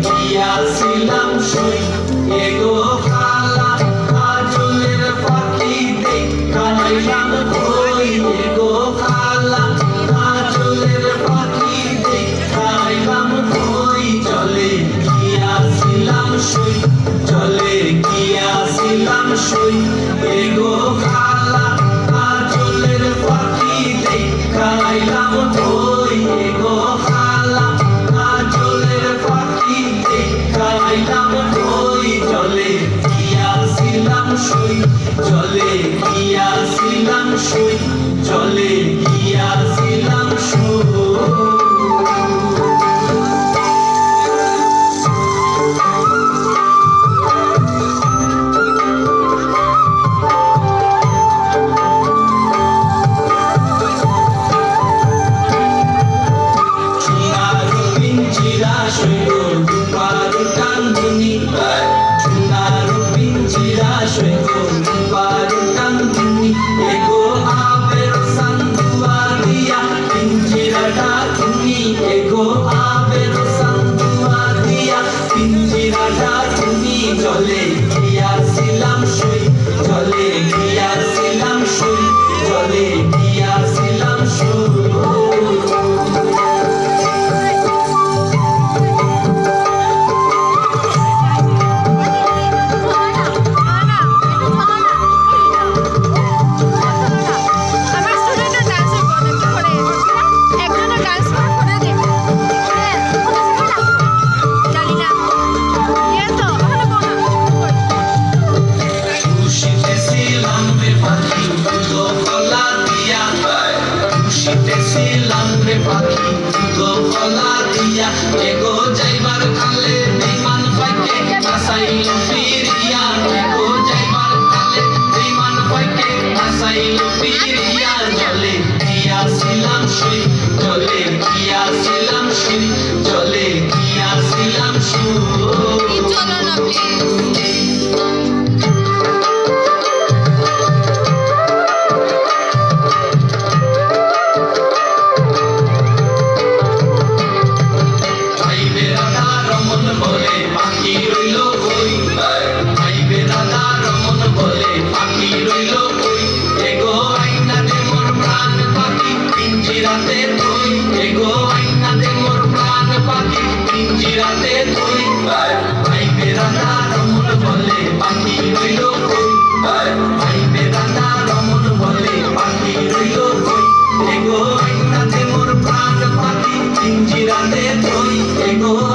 গিয়াছিলাম সই এগো খালা কাজলের পাখিতে কাটাইলাম কই এগো খালা কাজলের পাখিতে কাটাইলাম কই চলে গিয়াছিলাম সই চলে গিয়াছিলাম সই এগো খালা কাজলের পাখিতে কাটাইলাম কই এগো খালা কাজলের পাখিতে কাটাইলাম কই চলে গিয়াছিলাম সই চলে গিয়াছিলাম সই চলে গিয়াছিলাম সই চলে গিয়াছিলাম সই চলে গিয়াছিলাম সই চলে গিয়াছিলাম সই পাখি তো কলা দিয়া এগো যাইবার কালে বেঈমান পাইকে আসাইল ফিরিয়া এগো যাইবার কালে বেঈমান পাইকে আসাইল ফিরিয়া চলে গিয়াছিলাম সই চলে গিয়াছিলাম সই চলে গিয়াছিলাম সই চলো না go